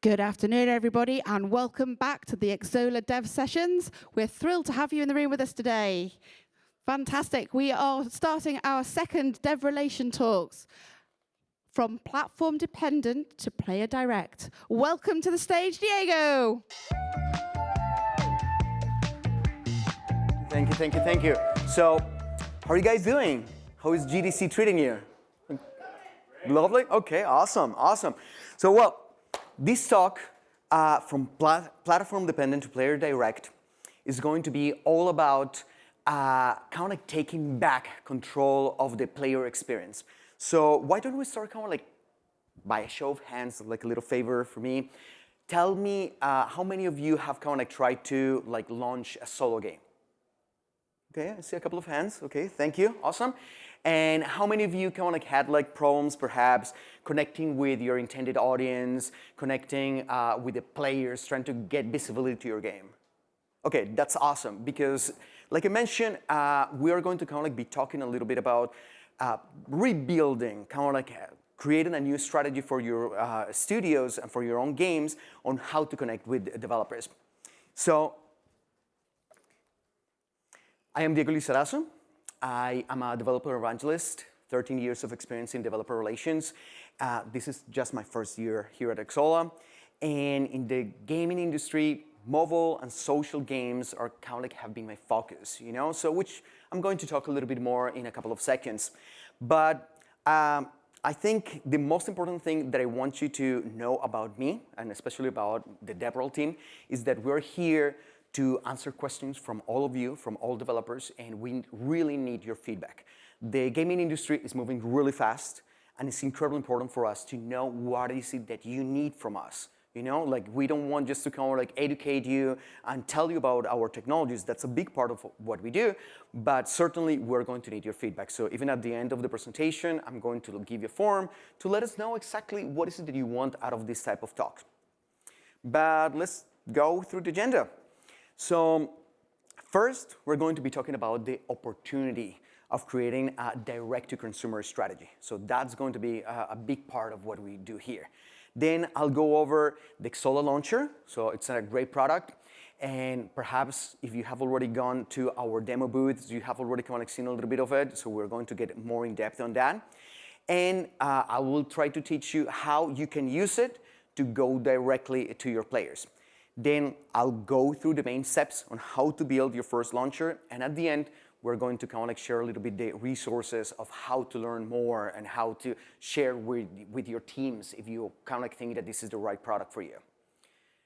Good afternoon, everybody, and welcome back to the Xsolla Dev Sessions. We're thrilled to have you in the room with us today. Fantastic. We are starting our second Dev Relation Talks, from platform dependent to player direct. Welcome to the stage, Diego. Thank you. So, how are you guys doing? How is GDC treating you? Lovely? Okay, awesome. So, this talk from platform dependent to player direct is going to be all about kind of taking back control of the player experience. So why don't we start kind of like by a show of hands, like a little favor for me. Tell me how many of you have kind of like tried to like launch a solo game? Okay, I see a couple of hands. Okay, thank you, awesome. And how many of you kind of like had like problems perhaps connecting with your intended audience, connecting with the players, trying to get visibility to your game? Okay, that's awesome because like I mentioned, we are going to kind of like be talking a little bit about rebuilding, kind of like creating a new strategy for your studios and for your own games on how to connect with developers. So, I am Diego Lizarazo. I am a developer evangelist, 13 years of experience in developer relations. This is just my first year here at Xsolla. And in the gaming industry, mobile and social games are kind of like have been my focus, you know? So which I'm going to talk a little bit more in a couple of seconds. But I think the most important thing that I want you to know about me, and especially about the DevRel team, is that we're here to answer questions from all of you, from all developers, and we really need your feedback. The gaming industry is moving really fast, and it's incredibly important for us to know what is it that you need from us. You know, like we don't want just to kind of like educate you and tell you about our technologies. That's a big part of what we do, but certainly we're going to need your feedback. So even at the end of the presentation, I'm going to give you a form to let us know exactly what is it that you want out of this type of talk. But let's go through the agenda. So first, we're going to be talking about the opportunity of creating a direct-to-consumer strategy. So that's going to be a big part of what we do here. Then I'll go over the Xsolla Launcher. So it's a great product. And perhaps if you have already gone to our demo booths, you have already kind of seen a little bit of it. So we're going to get more in depth on that. And I will try to teach you how you can use it to go directly to your players. Then I'll go through the main steps on how to build your first launcher. And at the end, we're going to kind of like share a little bit the resources of how to learn more and how to share with your teams if you kind of like think that this is the right product for you.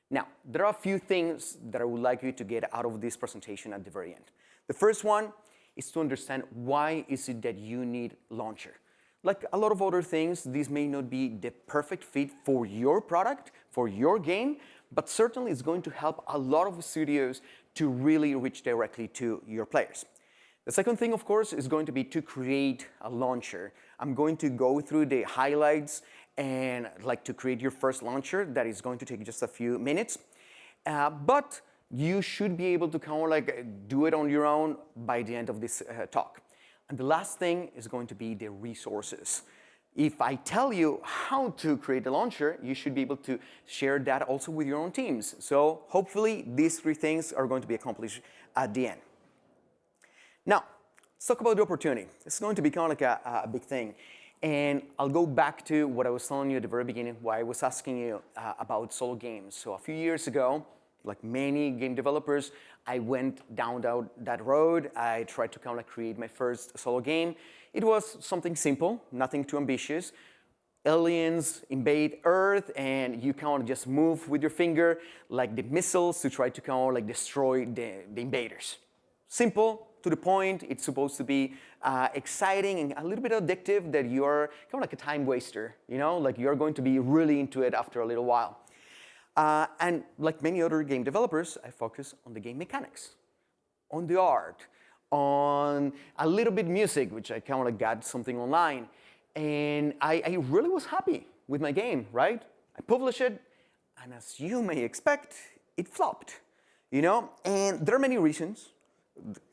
Now, there are a few things that I would like you to get out of this presentation at the very end. The first one is to understand why is it that you need Launcher. Like a lot of other things, this may not be the perfect fit for your product, for your game, but certainly it's going to help a lot of studios to really reach directly to your players. The second thing, of course, is going to be to create a launcher. I'm going to go through the highlights and like to create your first launcher. That is going to take just a few minutes. But you should be able to kind of like do it on your own by the end of this talk. And the last thing is going to be the resources. If I tell you how to create a launcher, you should be able to share that also with your own teams. So hopefully these three things are going to be accomplished at the end. Now, let's talk about the opportunity. It's going to be kind of like a big thing. And I'll go back to what I was telling you at the very beginning, why I was asking you about solo games. So a few years ago, like many game developers, I went down that road. I tried to kind of create my first solo game. It was something simple, nothing too ambitious. Aliens invade Earth, and you kind of just move with your finger like the missiles to try to kind of like destroy the invaders. Simple, to the point. It's supposed to be exciting and a little bit addictive that you're kind of like a time waster, you know? Like you're going to be really into it after a little while. And like many other game developers, I focus on the game mechanics, on the art, on a little bit music, which I kind of like got something online. And I really was happy with my game, right? I published it, and as you may expect, it flopped, you know? And there are many reasons.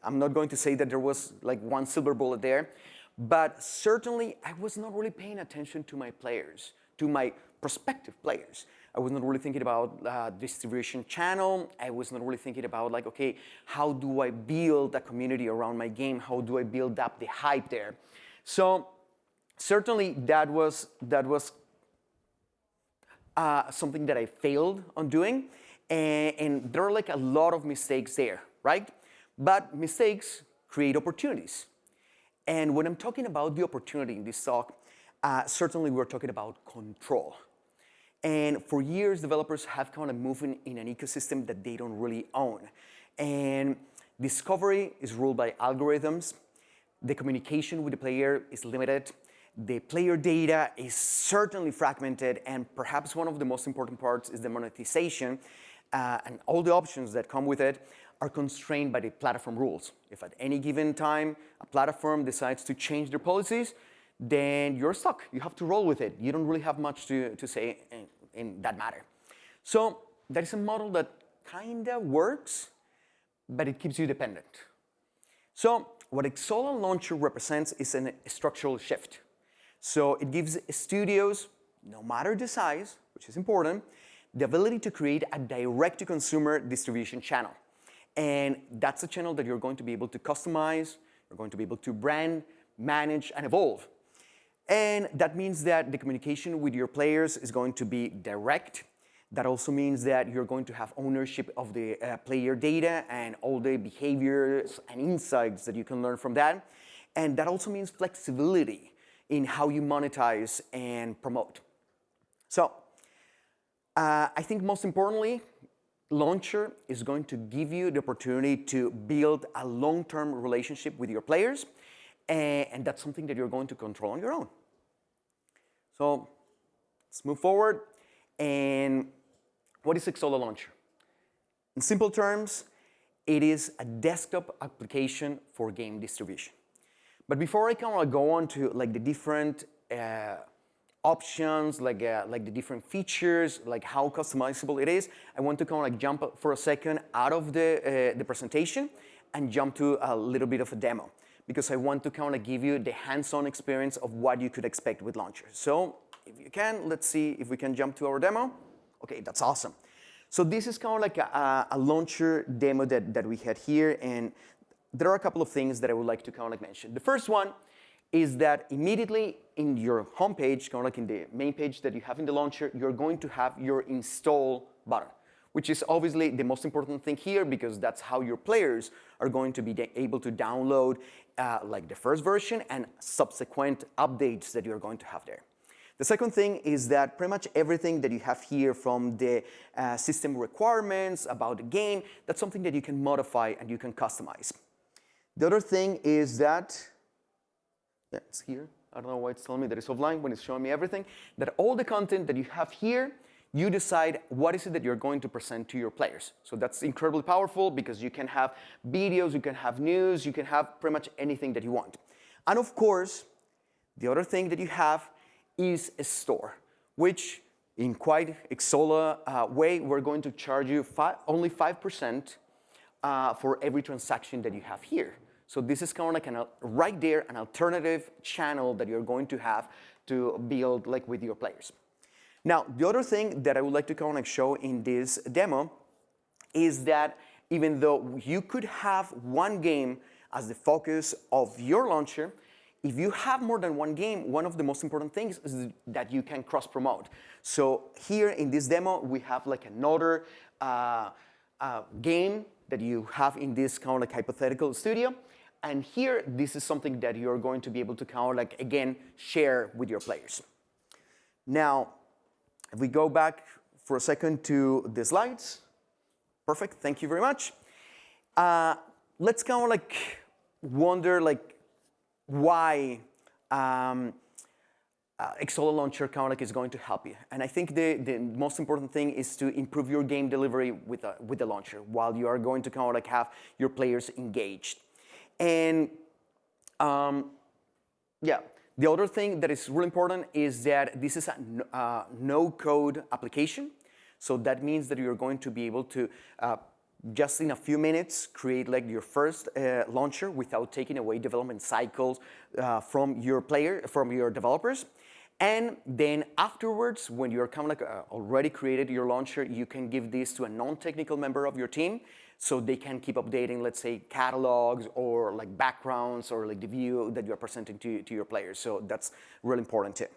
I'm not going to say that there was like one silver bullet there, but certainly I was not really paying attention to my players, to my prospective players. I was not really thinking about distribution channel. I was not really thinking about like, okay, how do I build a community around my game? How do I build up the hype there? So certainly that was something that I failed on doing, and there are like a lot of mistakes there, right? But mistakes create opportunities. And when I'm talking about the opportunity in this talk, certainly we're talking about control. And for years, developers have kind of moved in an ecosystem that they don't really own. And discovery is ruled by algorithms. The communication with the player is limited. The player data is certainly fragmented, and perhaps one of the most important parts is the monetization, and all the options that come with it are constrained by the platform rules. If at any given time a platform decides to change their policies, then you're stuck. You have to roll with it. You don't really have much to say in that matter. So that is a model that kind of works, but it keeps you dependent. So what Xsolla Launcher represents is a structural shift. So it gives studios, no matter the size, which is important, the ability to create a direct-to-consumer distribution channel. And that's a channel that you're going to be able to customize, you're going to be able to brand, manage, and evolve. And that means that the communication with your players is going to be direct. That also means that you're going to have ownership of the player data and all the behaviors and insights that you can learn from that. And that also means flexibility in how you monetize and promote. So I think most importantly, Launcher is going to give you the opportunity to build a long-term relationship with your players, and that's something that you're going to control on your own. So let's move forward. And what is Xsolla Launcher? In simple terms, it is a desktop application for game distribution. But before I kind of go on to like the different options, like the different features, like how customizable it is, I want to kind of like jump for a second out of the presentation and jump to a little bit of a demo, because I want to kind of give you the hands-on experience of what you could expect with Launcher. So if you can, let's see if we can jump to our demo. Okay, that's awesome. So this is kind of like a Launcher demo that we had here, and there are a couple of things that I would like to kind of like mention. The first one is that immediately in your homepage, kind of like in the main page that you have in the Launcher, you're going to have your install button, which is obviously the most important thing here, because that's how your players are going to be able to download like the first version and subsequent updates that you're going to have there. The second thing is that pretty much everything that you have here, from the system requirements about the game, that's something that you can modify and you can customize. The other thing is that, yeah, it's here. I don't know why it's telling me that it's offline when it's showing me everything. That all the content that you have here, you decide what is it that you're going to present to your players. So that's incredibly powerful, because you can have videos, you can have news, you can have pretty much anything that you want. And of course, the other thing that you have is a store, which in quite Xsolla way, we're going to charge you only 5% for every transaction that you have here. So this is kind of like right there, an alternative channel that you're going to have to build like with your players. Now, the other thing that I would like to kind of like show in this demo is that even though you could have one game as the focus of your launcher, if you have more than one game, one of the most important things is that you can cross-promote. So here in this demo, we have like another game that you have in this kind of like hypothetical studio. And here, this is something that you're going to be able to kind of like, again, share with your players. Now, if we go back for a second to the slides. Perfect, thank you very much. Let's kind of like wonder like why Xsolla Launcher kind of like is going to help you. And I think the most important thing is to improve your game delivery with the launcher, while you are going to kind of like have your players engaged. And yeah, the other thing that is really important is that this is a no-code application. So that means that you're going to be able to just in a few minutes create like your first launcher without taking away development cycles from your developers. And then afterwards, when you're kind of like already created your launcher, you can give this to a non-technical member of your team so they can keep updating, let's say, catalogs or like backgrounds or like the view that you're presenting to your players. So that's really important too.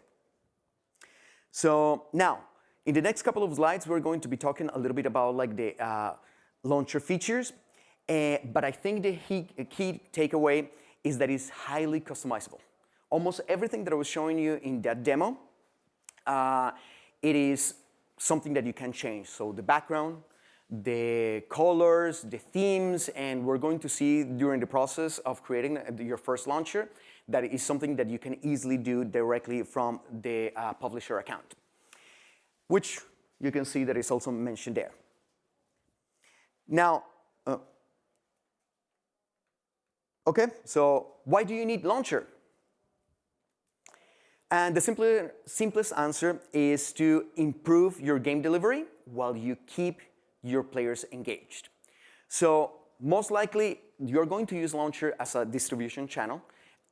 So now, in the next couple of slides, we're going to be talking a little bit about like the launcher features. But I think the key takeaway is that it's highly customizable. Almost everything that I was showing you in that demo, it is something that you can change. So the background, the colors, the themes, and we're going to see during the process of creating your first launcher that is something that you can easily do directly from the publisher account, which you can see that is also mentioned there. Now, okay, so why do you need Launcher? And the simplest answer is to improve your game delivery while you keep your players engaged. So most likely, you're going to use Launcher as a distribution channel,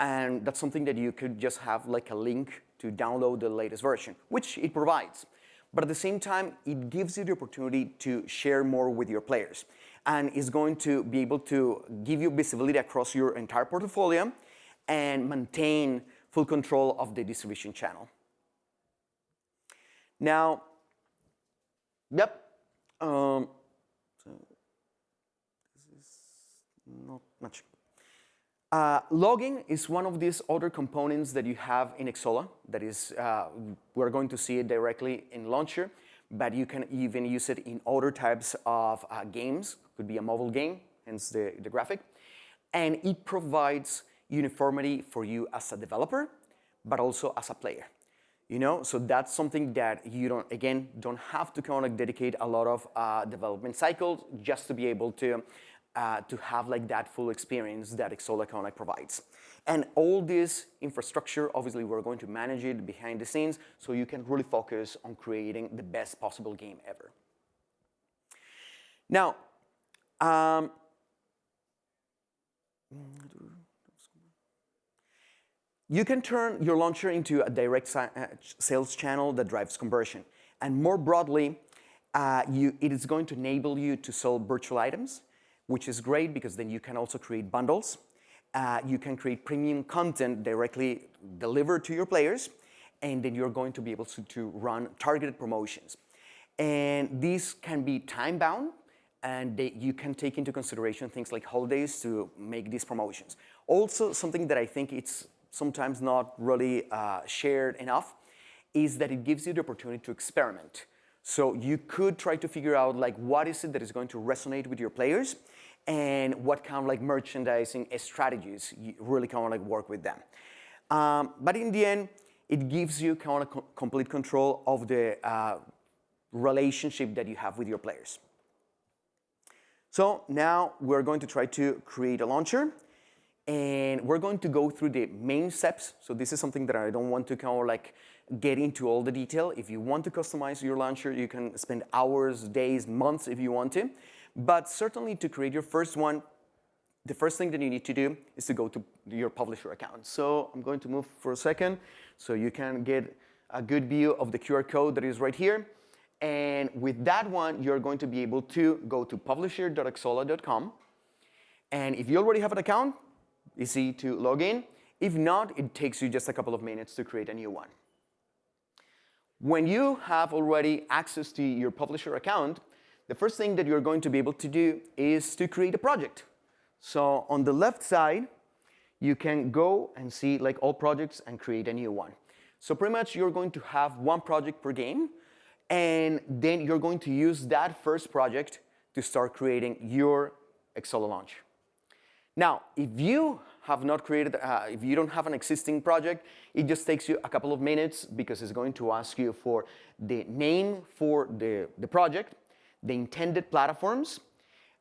and that's something that you could just have like a link to download the latest version, which it provides. But at the same time, it gives you the opportunity to share more with your players, and is going to be able to give you visibility across your entire portfolio and maintain full control of the distribution channel. Now, so this is not much. Logging is one of these other components that you have in Xsolla that is, we're going to see it directly in Launcher, but you can even use it in other types of games. Could be a mobile game, hence the graphic. And it provides uniformity for you as a developer, but also as a player. You know, so that's something that you don't have to kind of dedicate a lot of development cycles just to be able to have like that full experience that Xsolla kind of provides. And all this infrastructure, obviously, we're going to manage it behind the scenes so you can really focus on creating the best possible game ever. Now, you can turn your launcher into a direct sales channel that drives conversion. And more broadly, it is going to enable you to sell virtual items, which is great because then you can also create bundles. You can create premium content directly delivered to your players, and then you're going to be able to run targeted promotions. And these can be time-bound, and you can take into consideration things like holidays to make these promotions. Also, something that I think it's sometimes not really shared enough is that it gives you the opportunity to experiment. So you could try to figure out like what is it that is going to resonate with your players and what kind of like merchandising strategies you really kind of like work with them. But in the end, it gives you kind of complete control of the relationship that you have with your players. So now we're going to try to create a launcher, and we're going to go through the main steps. So this is something that I don't want to kind of like get into all the detail. If you want to customize your launcher, you can spend hours, days, months if you want to. But certainly to create your first one, the first thing that you need to do is to go to your publisher account. So I'm going to move for a second so you can get a good view of the QR code that is right here. And with that one, you're going to be able to go to publisher.xsolla.com. And if you already have an account, easy to log in. If not, it takes you just a couple of minutes to create a new one. When you have already access to your publisher account, the first thing that you're going to be able to do is to create a project. So on the left side, you can go and see like all projects and create a new one. So pretty much you're going to have one project per game, and then you're going to use that first project to start creating your Xsolla Launcher. Now, if you have not created, if you don't have an existing project, it just takes you a couple of minutes because it's going to ask you for the name for the project, the intended platforms,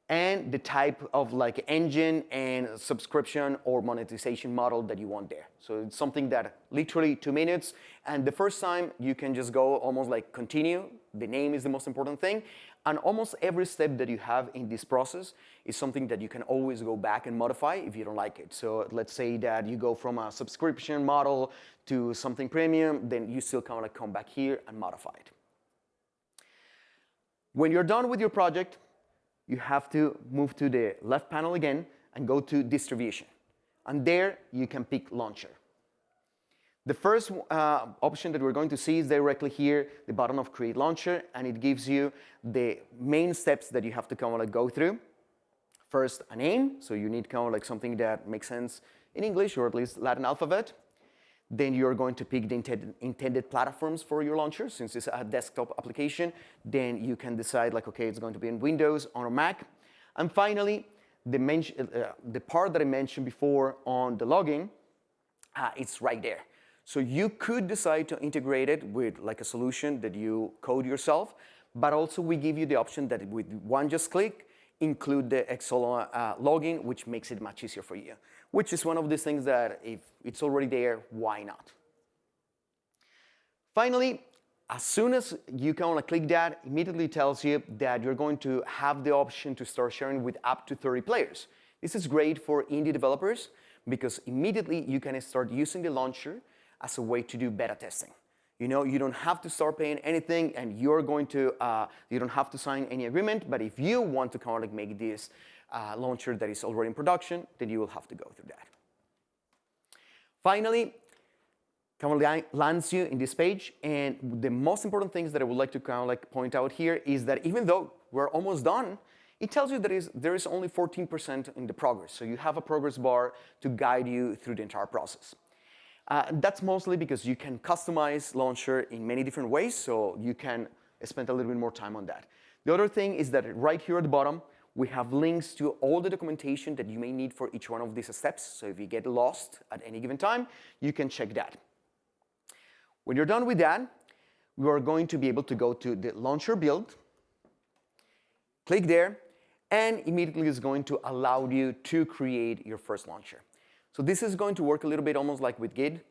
and the type of like engine and subscription or monetization model that you want there. So it's something that literally 2 minutes, and the first time you can just go almost like continue. The name is the most important thing, and almost every step that you have in this process is something that you can always go back and modify if you don't like it. So let's say that you go from a subscription model to something premium, then you still kind of like come back here and modify it. When you're done with your project, you have to move to the left panel again and go to distribution. And there you can pick launcher. The first option that we're going to see is directly here, the button of create launcher, and it gives you the main steps that you have to kind of like go through. First, a name, so you need kind of like something that makes sense in English or at least Latin alphabet. Then you're going to pick the intended platforms for your launcher. Since it's a desktop application, then you can decide like, okay, it's going to be in Windows or Mac. And finally, the part that I mentioned before on the login, it's right there. So you could decide to integrate it with like a solution that you code yourself, but also we give you the option that with one just click, include the Xsolla login, which makes it much easier for you, which is one of these things that if it's already there, why not? Finally, as soon as you can click that, immediately tells you that you're going to have the option to start sharing with up to 30 players. This is great for indie developers because immediately you can start using the launcher as a way to do beta testing. You know, you don't have to start paying anything, and you don't have to sign any agreement. But if you want to kind of like make this launcher that is already in production, then you will have to go through that. Finally, kind of lands you in this page, and the most important things that I would like to kind of like point out here is that even though we're almost done, it tells you that there is only 14% in the progress. So you have a progress bar to guide you through the entire process. That's mostly because you can customize Launcher in many different ways, so you can spend a little bit more time on that. The other thing is that right here at the bottom, we have links to all the documentation that you may need for each one of these steps. So if you get lost at any given time, you can check that. When you're done with that, we are going to be able to go to the Launcher build, click there, and immediately it's going to allow you to create your first launcher. So this is going to work a little bit almost like with Git,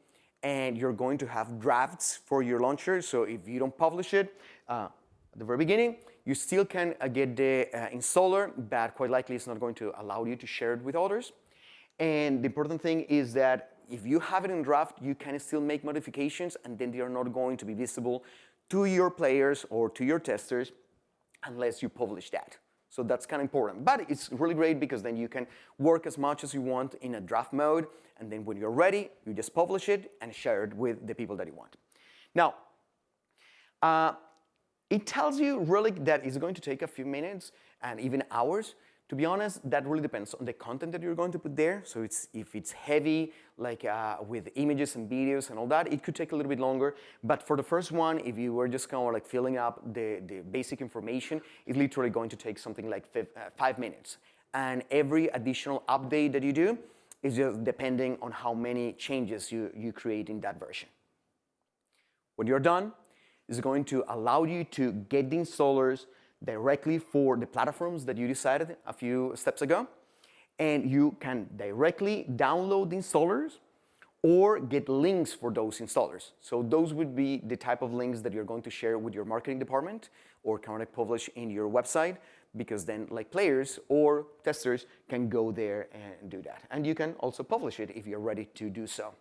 and you're going to have drafts for your launcher. So if you don't publish it at the very beginning, you still can get the installer, but quite likely it's not going to allow you to share it with others. And the important thing is that if you have it in draft, you can still make modifications, and then they are not going to be visible to your players or to your testers unless you publish that. So that's kind of important. But it's really great because then you can work as much as you want in a draft mode, and then when you're ready, you just publish it and share it with the people that you want. Now, it tells you really that it's going to take a few minutes and even hours. To be honest, that really depends on the content that you're going to put there. So if it's heavy, like with images and videos and all that, it could take a little bit longer. But for the first one, if you were just kind of like filling up the basic information, it's literally going to take something like 5 minutes. And every additional update that you do is just depending on how many changes you create in that version. When you're done, it's going to allow you to get the installers directly for the platforms that you decided a few steps ago. And you can directly download the installers or get links for those installers. So those would be the type of links that you're going to share with your marketing department or kind of publish in your website, because then like players or testers can go there and do that. And you can also publish it if you're ready to do so.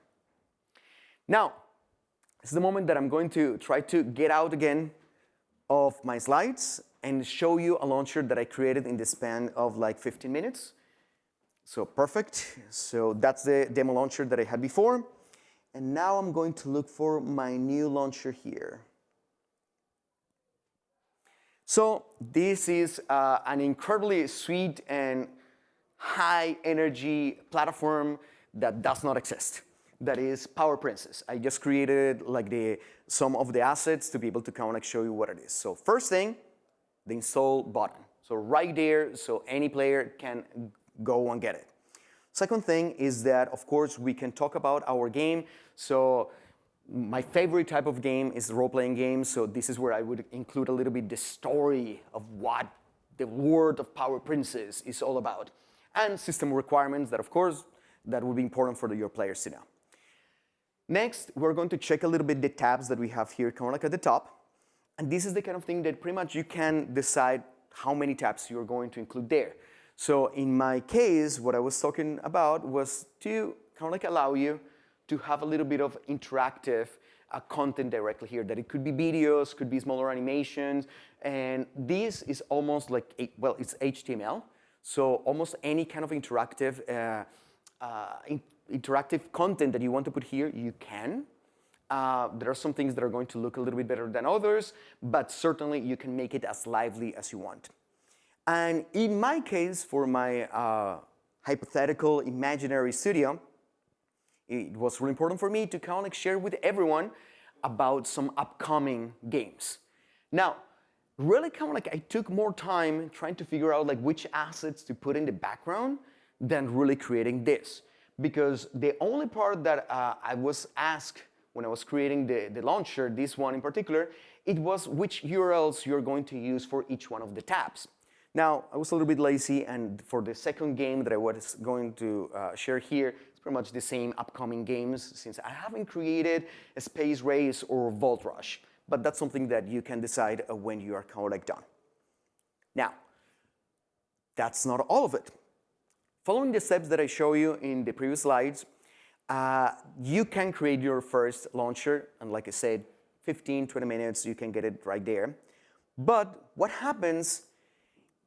Now, this is the moment that I'm going to try to get out again of my slides and show you a launcher that I created in the span of like 15 minutes. So perfect. So that's the demo launcher that I had before. And now I'm going to look for my new launcher here. So this is an incredibly sweet and high energy platform that does not exist. That is Power Princess. I just created like some of the assets to be able to kind of like show you what it is. So first thing, the install button. So right there, so any player can go and get it. Second thing is that, of course, we can talk about our game. So my favorite type of game is role-playing games. So this is where I would include a little bit the story of what the world of Power Princess is all about. And system requirements that, of course, that will be important for your players to know. Next, we're going to check a little bit the tabs that we have here, kind of like at the top. And this is the kind of thing that pretty much you can decide how many tabs you're going to include there. So in my case, what I was talking about was to kind of like allow you to have a little bit of interactive content directly here, that it could be videos, could be smaller animations, and this is almost like, well, it's HTML, so almost any kind of interactive content that you want to put here, you can. There are some things that are going to look a little bit better than others, but certainly you can make it as lively as you want. And in my case, for my hypothetical imaginary studio, it was really important for me to kind of like share with everyone about some upcoming games. Now, really kind of like I took more time trying to figure out like which assets to put in the background than really creating this. Because the only part that I was asked when I was creating the launcher, this one in particular, it was which URLs you're going to use for each one of the tabs. Now, I was a little bit lazy, and for the second game that I was going to share here, it's pretty much the same upcoming games, since I haven't created a Space Race or Vault Rush. But that's something that you can decide when you are kind of like done. Now, that's not all of it. Following the steps that I show you in the previous slides, you can create your first launcher, and like I said, 15, 20 minutes, you can get it right there. But what happens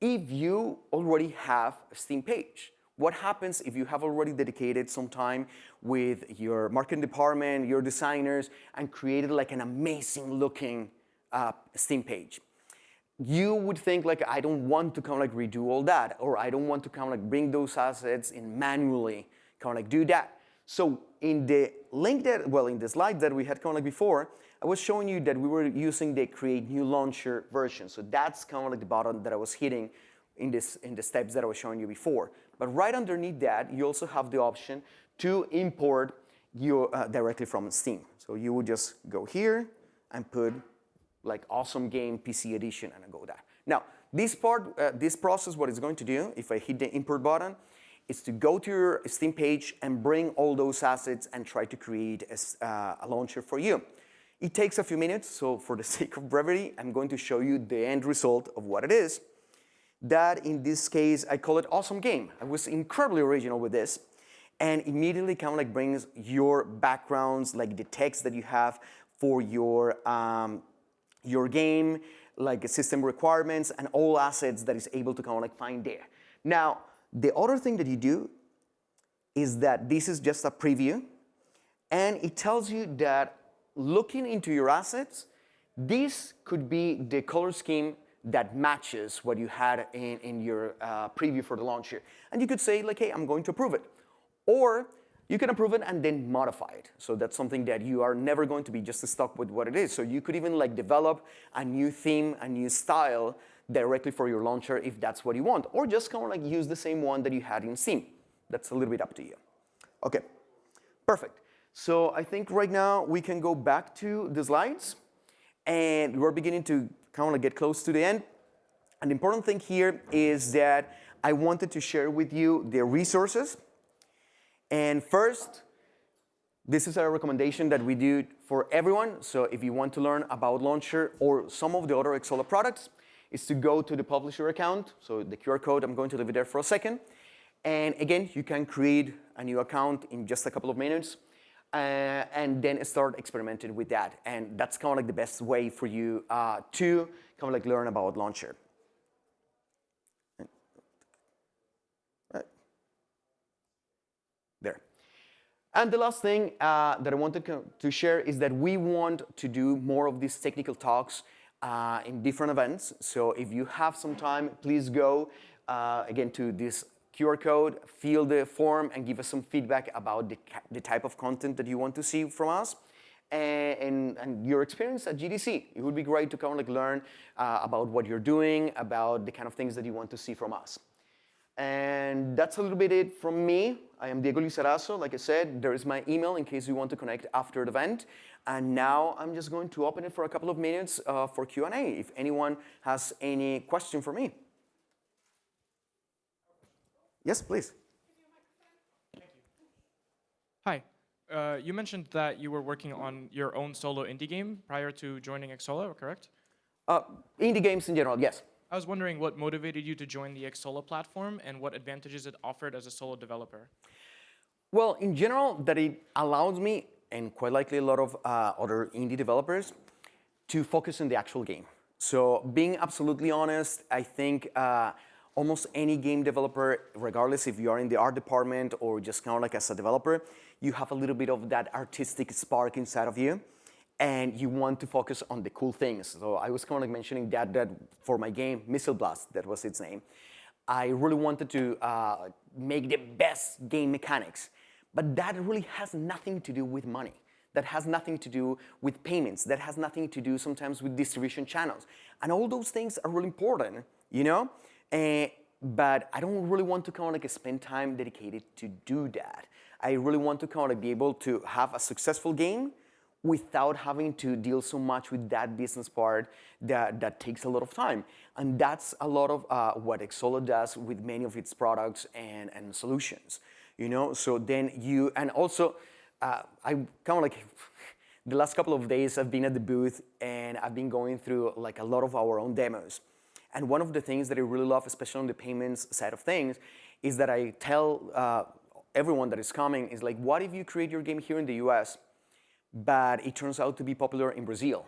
if you already have a Steam page? What happens if you have already dedicated some time with your marketing department, your designers, and created like an amazing looking Steam page? You would think like, I don't want to kind of like redo all that, or I don't want to kind of like bring those assets in manually, kind of like do that. So in the link that, well, in the slide that we had kind of like before, I was showing you that we were using the create new launcher version. So that's kind of like the button that I was hitting in the steps that I was showing you before. But right underneath that, you also have the option to import your directly from Steam. So you would just go here and put like Awesome Game PC Edition and go there. Now, this part, this process, what it's going to do, if I hit the import button, is to go to your Steam page and bring all those assets and try to create a launcher for you. It takes a few minutes, so for the sake of brevity, I'm going to show you the end result of what it is. That, in this case, I call it Awesome Game. I was incredibly original with this, and immediately kind of like brings your backgrounds, like the text that you have for your game, like system requirements, and all assets that is able to kind of like find there. Now, the other thing that you do is that this is just a preview, and it tells you that looking into your assets, this could be the color scheme that matches what you had in your preview for the launcher. And you could say, like, hey, I'm going to approve it. Or you can approve it and then modify it. So that's something that you are never going to be just stuck with what it is. So you could even like develop a new theme, a new style directly for your launcher if that's what you want. Or just kind of like use the same one that you had in Steam. That's a little bit up to you. Okay, perfect. So I think right now we can go back to the slides. And we're beginning to kind of like get close to the end. And the important thing here is that I wanted to share with you the resources. And first, this is a recommendation that we do for everyone. So if you want to learn about Launcher or some of the other Xsolla products, is to go to the publisher account. So the QR code, I'm going to leave it there for a second. And again, you can create a new account in just a couple of minutes. And then start experimenting with that. And that's kind of like the best way for you to kind of like learn about Launcher. Right. There. And the last thing that I wanted to share is that we want to do more of these technical talks in different events. So if you have some time, please go again to this QR code, fill the form, and give us some feedback about the type of content that you want to see from us and your experience at GDC. It would be great to kind of like learn about what you're doing, about the kind of things that you want to see from us. And that's a little bit it from me. I am Diego Lizarazo. Like I said, there is my email in case you want to connect after the event. And now I'm just going to open it for a couple of minutes for Q&A if anyone has any question for me. Yes, please. Hi. You mentioned that you were working on your own solo indie game prior to joining Xsolla, correct? Indie games in general, yes. I was wondering what motivated you to join the Xsolla platform and what advantages it offered as a solo developer. Well, in general, that it allows me, and quite likely a lot of other indie developers, to focus on the actual game. So being absolutely honest, I think almost any game developer, regardless if you are in the art department or just kind of like as a developer, you have a little bit of that artistic spark inside of you, and you want to focus on the cool things. So I was kind of like mentioning that for my game, Missile Blast, that was its name, I really wanted to make the best game mechanics. But that really has nothing to do with money. That has nothing to do with payments. That has nothing to do sometimes with distribution channels. And all those things are really important, you know? But I don't really want to kind of like spend time dedicated to do that. I really want to kind of like be able to have a successful game without having to deal so much with that business part that takes a lot of time. And that's a lot of what Xsolla does with many of its products and solutions. You know, so then you, and also, I kind of like, the last couple of days I've been at the booth and I've been going through like a lot of our own demos. And one of the things that I really love, especially on the payments side of things, is that I tell everyone that is coming, is like, what if you create your game here in the US, but it turns out to be popular in Brazil?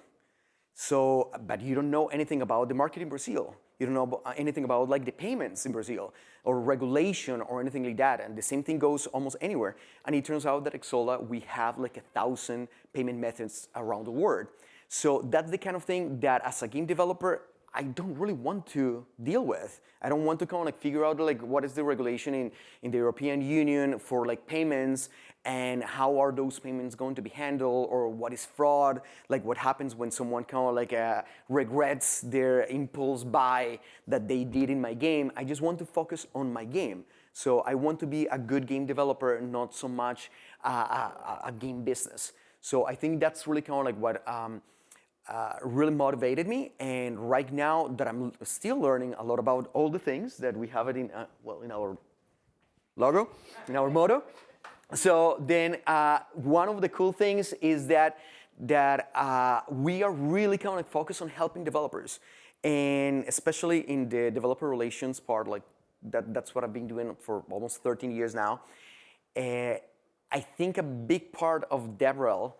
So, but you don't know anything about the market in Brazil. You don't know anything about like the payments in Brazil or regulation or anything like that. And the same thing goes almost anywhere. And it turns out that at Xsolla, we have like 1,000 payment methods around the world. So that's the kind of thing that as a game developer, I don't really want to deal with. I don't want to kind of like figure out like what is the regulation in the European Union for like payments and how are those payments going to be handled, or what is fraud, like what happens when someone kind of like regrets their impulse buy that they did in my game. I just want to focus on my game. So I want to be a good game developer, not so much a game business. So I think that's really kind of like what really motivated me, and right now that I'm still learning a lot about all the things that we have it in, well, in our logo, in our motto. So then one of the cool things is that we are really kind of focused on helping developers, and especially in the developer relations part, like that's what I've been doing for almost 13 years now. I think a big part of DevRel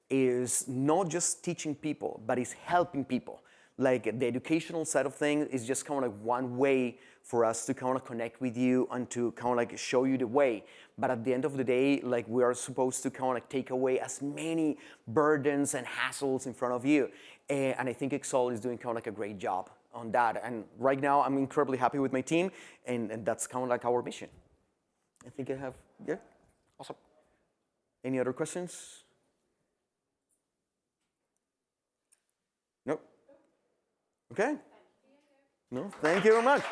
is not just teaching people, but is helping people. Like the educational side of things is just kind of like one way for us to kind of connect with you and to kind of like show you the way. But at the end of the day, like we are supposed to kind of like take away as many burdens and hassles in front of you. And I think Xsolla is doing kind of like a great job on that. And right now, I'm incredibly happy with my team, and that's kind of like our mission. I think I have, yeah, awesome. Any other questions? Nope. Okay. No, thank you very much.